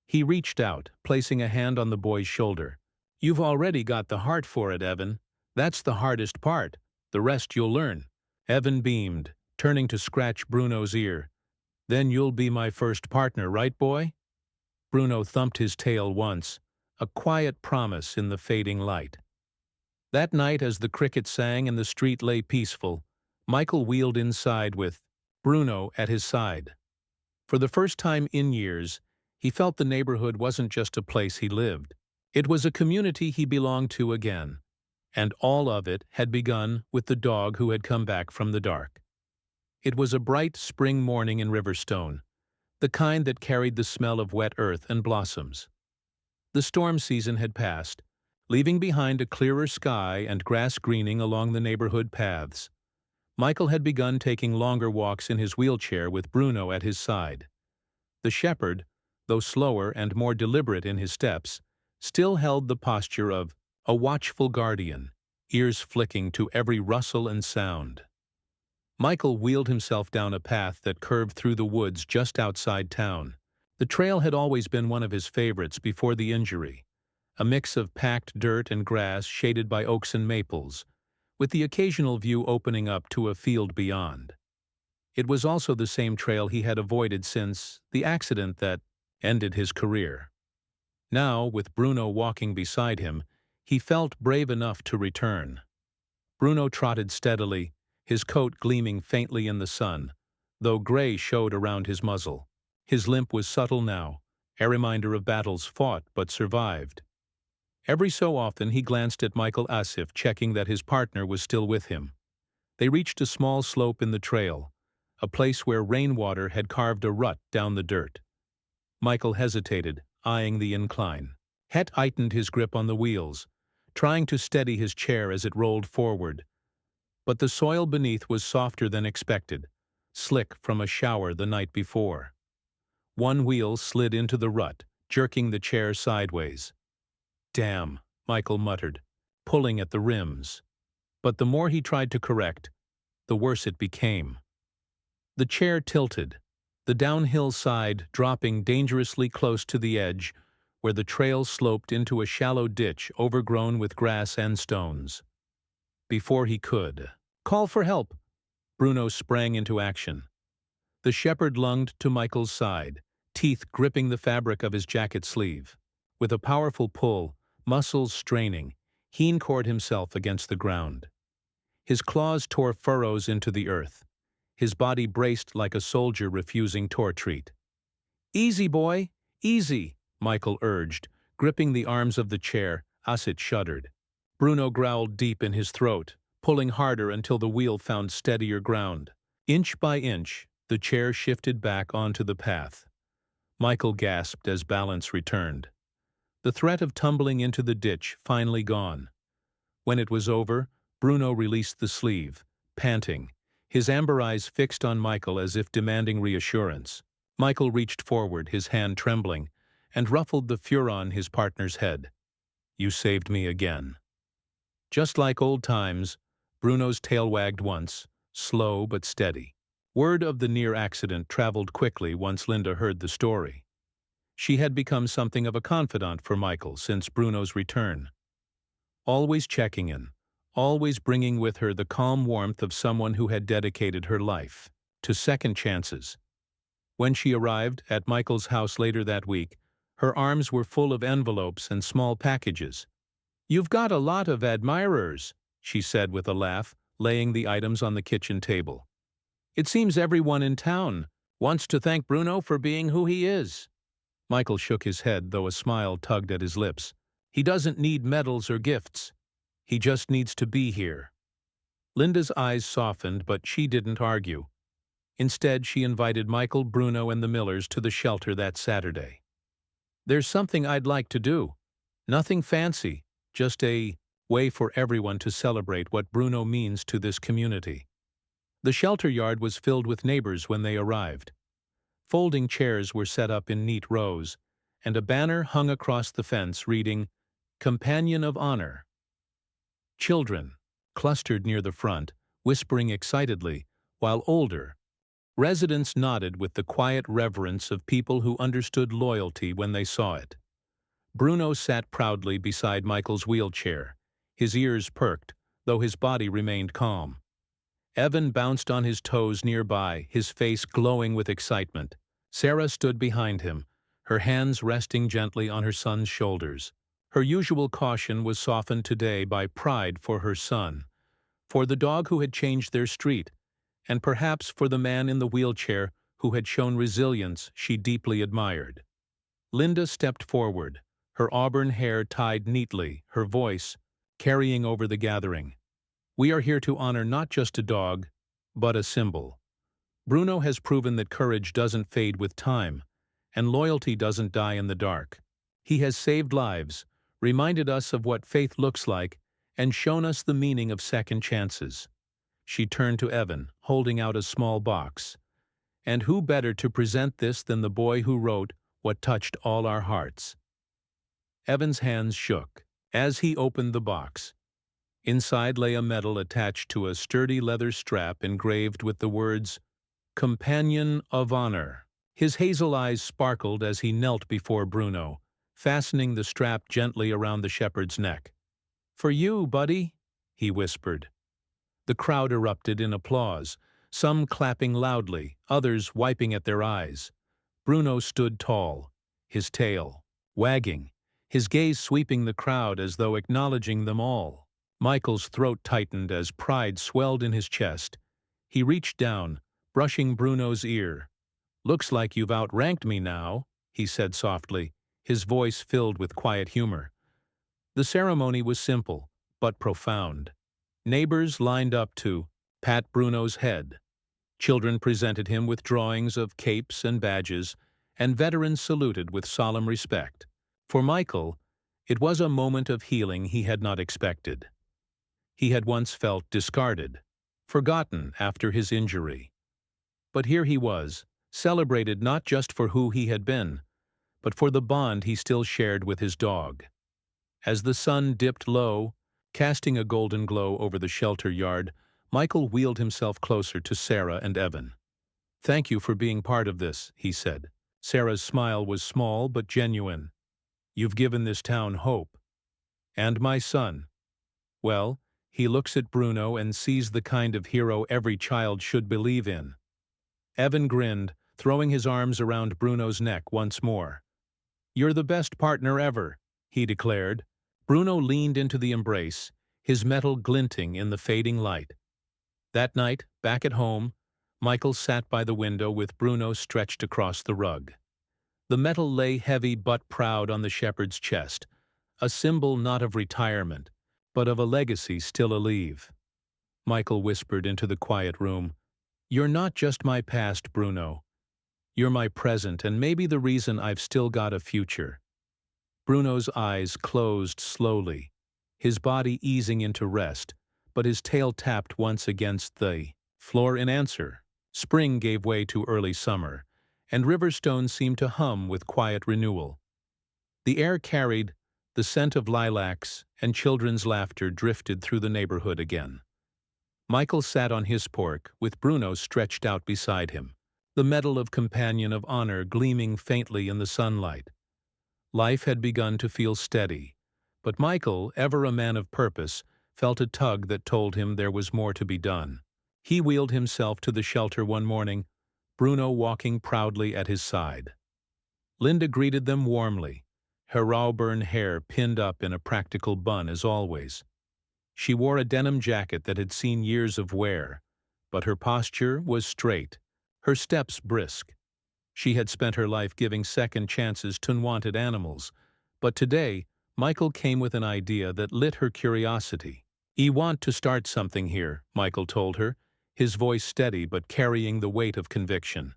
He reached out, placing a hand on the boy's shoulder. "You've already got the heart for it, Evan. That's the hardest part. The rest you'll learn." Evan beamed, turning to scratch Bruno's ear. "Then you'll be my first partner, right, boy?" Bruno thumped his tail once, a quiet promise in the fading light. That night, as the cricket sang and the street lay peaceful, Michael wheeled inside with Bruno at his side. For the first time in years, he felt the neighborhood wasn't just a place he lived. It was a community he belonged to again, and all of it had begun with the dog who had come back from the dark. It was a bright spring morning in Riverstone, the kind that carried the smell of wet earth and blossoms. The storm season had passed, leaving behind a clearer sky and grass greening along the neighborhood paths. Michael had begun taking longer walks in his wheelchair with Bruno at his side. The shepherd, though slower and more deliberate in his steps, still held the posture of a watchful guardian, ears flicking to every rustle and sound. Michael wheeled himself down a path that curved through the woods just outside town. The trail had always been one of his favorites before the injury, a mix of packed dirt and grass shaded by oaks and maples, with the occasional view opening up to a field beyond. It was also the same trail he had avoided since the accident that ended his career. Now, with Bruno walking beside him, he felt brave enough to return. Bruno trotted steadily, his coat gleaming faintly in the sun, though gray showed around his muzzle. His limp was subtle now, a reminder of battles fought but survived. Every so often he glanced at Michael Asif, checking that his partner was still with him. They reached a small slope in the trail, a place where rainwater had carved a rut down the dirt. Michael hesitated, eyeing the incline. Het tightened his grip on the wheels, trying to steady his chair as it rolled forward. But the soil beneath was softer than expected, slick from a shower the night before. One wheel slid into the rut, jerking the chair sideways. "Damn," Michael muttered, pulling at the rims. But the more he tried to correct, the worse it became. The chair tilted, the downhill side dropping dangerously close to the edge, where the trail sloped into a shallow ditch overgrown with grass and stones. Before he could call for help, Bruno sprang into action. The shepherd lunged to Michael's side, teeth gripping the fabric of his jacket sleeve. With a powerful pull, muscles straining, he encored himself against the ground. His claws tore furrows into the earth. His body braced like a soldier refusing tortreat. "Easy, boy, easy," Michael urged, gripping the arms of the chair. Asit shuddered. Bruno growled deep in his throat, pulling harder until the wheel found steadier ground. Inch by inch, the chair shifted back onto the path. Michael gasped as balance returned. The threat of tumbling into the ditch finally gone. When it was over, Bruno released the sleeve, panting, his amber eyes fixed on Michael as if demanding reassurance. Michael reached forward, his hand trembling, and ruffled the fur on his partner's head. "You saved me again." Just like old times, Bruno's tail wagged once, slow but steady. Word of the near accident traveled quickly once Linda heard the story. She had become something of a confidant for Michael since Bruno's return, always checking in, always bringing with her the calm warmth of someone who had dedicated her life to second chances. When she arrived at Michael's house later that week, her arms were full of envelopes and small packages. "You've got a lot of admirers," she said with a laugh, laying the items on the kitchen table. "It seems everyone in town wants to thank Bruno for being who he is." Michael shook his head, though a smile tugged at his lips. "He doesn't need medals or gifts. He just needs to be here." Linda's eyes softened, but she didn't argue. Instead, she invited Michael, Bruno, and the Millers to the shelter that Saturday. "There's something I'd like to do. Nothing fancy, just a way for everyone to celebrate what Bruno means to this community." The shelter yard was filled with neighbors when they arrived. Folding chairs were set up in neat rows, and a banner hung across the fence reading, "Companion of Honor." Children clustered near the front, whispering excitedly, while older residents nodded with the quiet reverence of people who understood loyalty when they saw it. Bruno sat proudly beside Michael's wheelchair, his ears perked, though his body remained calm. Evan bounced on his toes nearby, his face glowing with excitement. Sarah stood behind him, her hands resting gently on her son's shoulders. Her usual caution was softened today by pride for her son, for the dog who had changed their street, and perhaps for the man in the wheelchair who had shown resilience she deeply admired. Linda stepped forward, her auburn hair tied neatly, her voice carrying over the gathering. "We are here to honor not just a dog, but a symbol. Bruno has proven that courage doesn't fade with time, and loyalty doesn't die in the dark. He has saved lives, reminded us of what faith looks like, and shown us the meaning of second chances." She turned to Evan, holding out a small box. "And who better to present this than the boy who wrote what touched all our hearts?" Evan's hands shook as he opened the box. Inside lay a medal attached to a sturdy leather strap engraved with the words, "Companion of Honor." His hazel eyes sparkled as he knelt before Bruno, fastening the strap gently around the shepherd's neck. "For you, buddy," he whispered. The crowd erupted in applause, some clapping loudly, others wiping at their eyes. Bruno stood tall, his tail wagging, his gaze sweeping the crowd as though acknowledging them all. Michael's throat tightened as pride swelled in his chest. He reached down, brushing Bruno's ear. "Looks like you've outranked me now," he said softly, his voice filled with quiet humor. The ceremony was simple, but profound. Neighbors lined up to pat Bruno's head. Children presented him with drawings of capes and badges, and veterans saluted with solemn respect. For Michael, it was a moment of healing he had not expected. He had once felt discarded, forgotten after his injury. But here he was, celebrated not just for who he had been, but for the bond he still shared with his dog. As the sun dipped low, casting a golden glow over the shelter yard, Michael wheeled himself closer to Sarah and Evan. "Thank you for being part of this," he said. Sarah's smile was small but genuine. "You've given this town hope. And my son. Well, he looks at Bruno and sees the kind of hero every child should believe in." Evan grinned, throwing his arms around Bruno's neck once more. "You're the best partner ever," he declared. Bruno leaned into the embrace, his metal glinting in the fading light. That night, back at home, Michael sat by the window with Bruno stretched across the rug. The metal lay heavy but proud on the shepherd's chest, a symbol not of retirement, but of a legacy still alive. Michael whispered into the quiet room, "You're not just my past, Bruno. You're my present, and maybe the reason I've still got a future." Bruno's eyes closed slowly, his body easing into rest, but his tail tapped once against the floor in answer. Spring gave way to early summer, and Riverstone seemed to hum with quiet renewal. The air carried The scent of lilacs and children's laughter drifted through the neighborhood again. Michael sat on his porch, with Bruno stretched out beside him, the medal of Companion of Honor gleaming faintly in the sunlight. Life had begun to feel steady, but Michael, ever a man of purpose, felt a tug that told him there was more to be done. He wheeled himself to the shelter one morning, Bruno walking proudly at his side. Linda greeted them warmly, her auburn hair pinned up in a practical bun as always. She wore a denim jacket that had seen years of wear, but her posture was straight, her steps brisk. She had spent her life giving second chances to unwanted animals, but today Michael came with an idea that lit her curiosity. "I want to start something here," Michael told her, his voice steady but carrying the weight of conviction.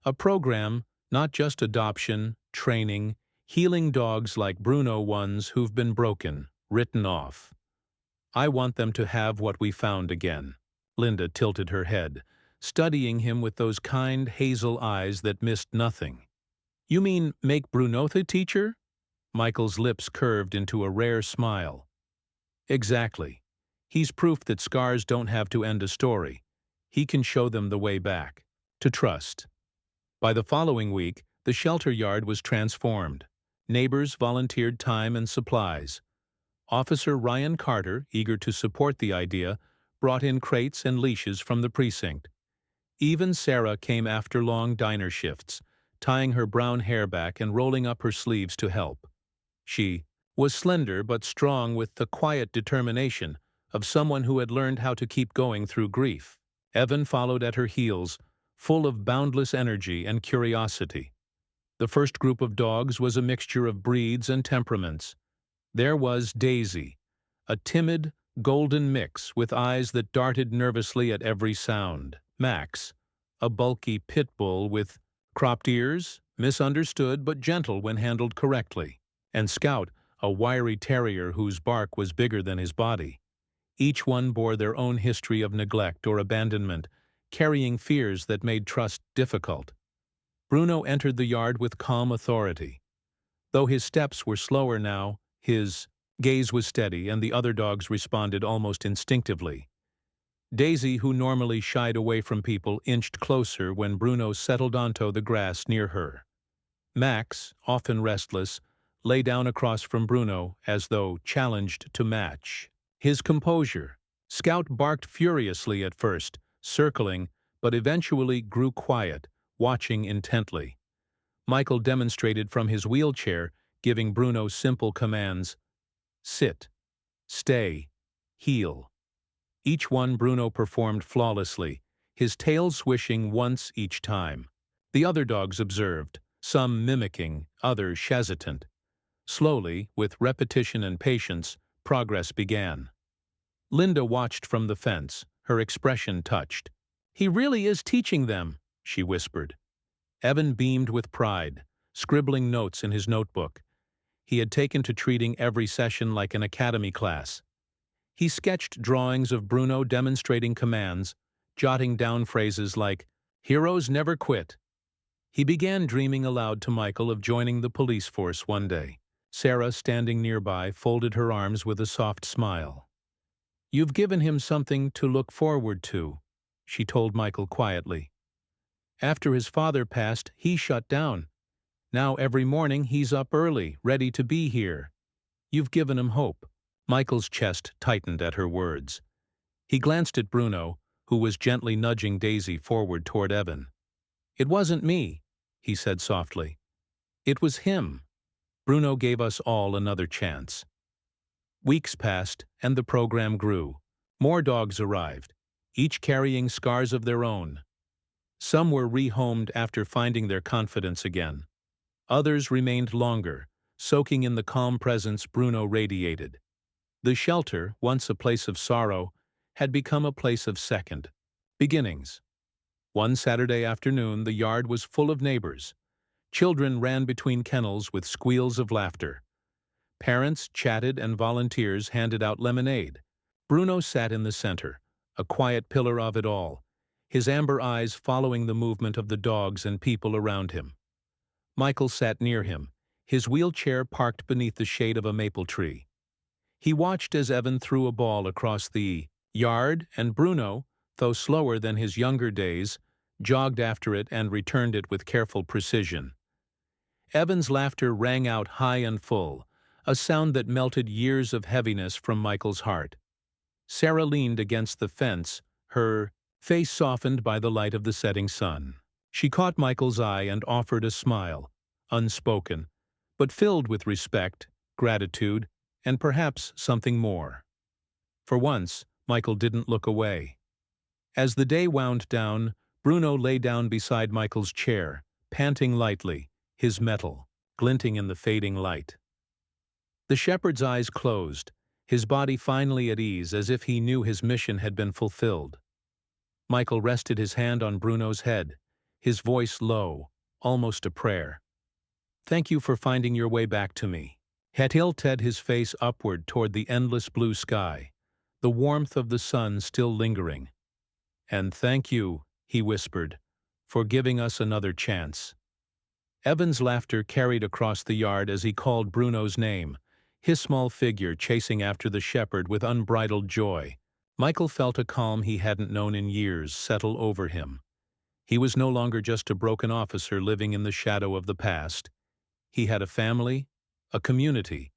"A program, not just adoption, training, healing dogs like Bruno, ones who've been broken, written off. I want them to have what we found again." Linda tilted her head, studying him with those kind hazel eyes that missed nothing. "You mean make Bruno the teacher?" Michael's lips curved into a rare smile. "Exactly. He's proof that scars don't have to end a story. He can show them the way back. To trust." By the following week, the shelter yard was transformed. Neighbors volunteered time and supplies. Officer Ryan Carter, eager to support the idea, brought in crates and leashes from the precinct. Even Sarah came after long diner shifts, tying her brown hair back and rolling up her sleeves to help. She was slender but strong, with the quiet determination of someone who had learned how to keep going through grief. Evan followed at her heels, full of boundless energy and curiosity. The first group of dogs was a mixture of breeds and temperaments. There was Daisy, a timid, golden mix with eyes that darted nervously at every sound. Max, a bulky pit bull with cropped ears, misunderstood but gentle when handled correctly. And Scout, a wiry terrier whose bark was bigger than his body. Each one bore their own history of neglect or abandonment, carrying fears that made trust difficult. Bruno entered the yard with calm authority. Though his steps were slower now, his gaze was steady, and the other dogs responded almost instinctively. Daisy, who normally shied away from people, inched closer when Bruno settled onto the grass near her. Max, often restless, lay down across from Bruno as though challenged to match his composure. Scout barked furiously at first, circling, but eventually grew quiet, watching intently. Michael demonstrated from his wheelchair, giving Bruno simple commands: sit, stay, heel. Each one Bruno performed flawlessly, his tail swishing once each time. The other dogs observed, some mimicking, others hesitant. Slowly, with repetition and patience, progress began. Linda watched from the fence, her expression touched. "He really is teaching them," she whispered. Evan beamed with pride, scribbling notes in his notebook. He had taken to treating every session like an academy class. He sketched drawings of Bruno demonstrating commands, jotting down phrases like, "Heroes never quit." He began dreaming aloud to Michael of joining the police force one day. Sarah, standing nearby, folded her arms with a soft smile. "You've given him something to look forward to," she told Michael quietly. "After his father passed, he shut down. Now every morning he's up early, ready to be here. You've given him hope." Michael's chest tightened at her words. He glanced at Bruno, who was gently nudging Daisy forward toward Evan. "It wasn't me," he said softly. "It was him. Bruno gave us all another chance." Weeks passed, and the program grew. More dogs arrived, each carrying scars of their own. Some were rehomed after finding their confidence again. Others remained longer, soaking in the calm presence Bruno radiated. The shelter, once a place of sorrow, had become a place of second beginnings. One Saturday afternoon, the yard was full of neighbors. Children ran between kennels with squeals of laughter. Parents chatted and volunteers handed out lemonade. Bruno sat in the center, a quiet pillar of it all, his amber eyes following the movement of the dogs and people around him. Michael sat near him, his wheelchair parked beneath the shade of a maple tree. He watched as Evan threw a ball across the yard, and Bruno, though slower than his younger days, jogged after it and returned it with careful precision. Evan's laughter rang out high and full, a sound that melted years of heaviness from Michael's heart. Sarah leaned against the fence, her face softened by the light of the setting sun. She caught Michael's eye and offered a smile, unspoken, but filled with respect, gratitude, and perhaps something more. For once, Michael didn't look away. As the day wound down, Bruno lay down beside Michael's chair, panting lightly, his metal glinting in the fading light. The shepherd's eyes closed, his body finally at ease as if he knew his mission had been fulfilled. Michael rested his hand on Bruno's head, his voice low, almost a prayer. "Thank you for finding your way back to me." He tilted his face upward toward the endless blue sky, the warmth of the sun still lingering. "And thank you," he whispered, "for giving us another chance." Evan's laughter carried across the yard as he called Bruno's name, his small figure chasing after the shepherd with unbridled joy. Michael felt a calm he hadn't known in years settle over him. He was no longer just a broken officer living in the shadow of the past. He had a family, a community,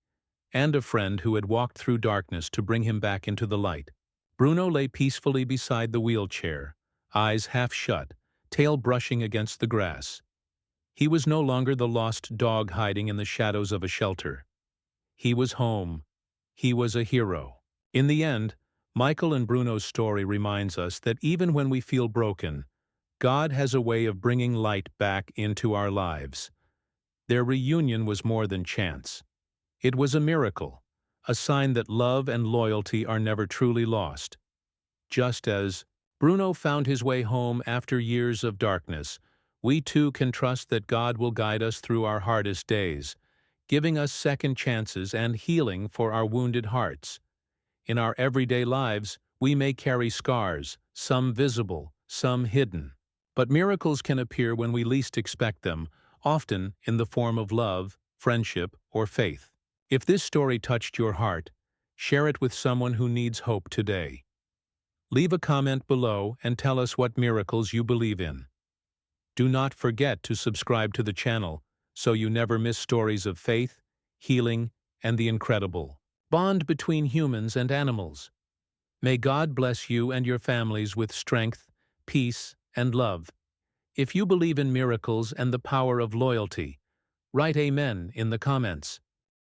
and a friend who had walked through darkness to bring him back into the light. Bruno lay peacefully beside the wheelchair, eyes half shut, tail brushing against the grass. He was no longer the lost dog hiding in the shadows of a shelter. He was home. He was a hero. In the end, Michael and Bruno's story reminds us that even when we feel broken, God has a way of bringing light back into our lives. Their reunion was more than chance. It was a miracle, a sign that love and loyalty are never truly lost. Just as Bruno found his way home after years of darkness, we too can trust that God will guide us through our hardest days, giving us second chances and healing for our wounded hearts. In our everyday lives, we may carry scars, some visible, some hidden. But miracles can appear when we least expect them, often in the form of love, friendship, or faith. If this story touched your heart, share it with someone who needs hope today. Leave a comment below and tell us what miracles you believe in. Do not forget to subscribe to the channel so you never miss stories of faith, healing, and the incredible bond between humans and animals. May God bless you and your families with strength, peace, and love. If you believe in miracles and the power of loyalty, write Amen in the comments.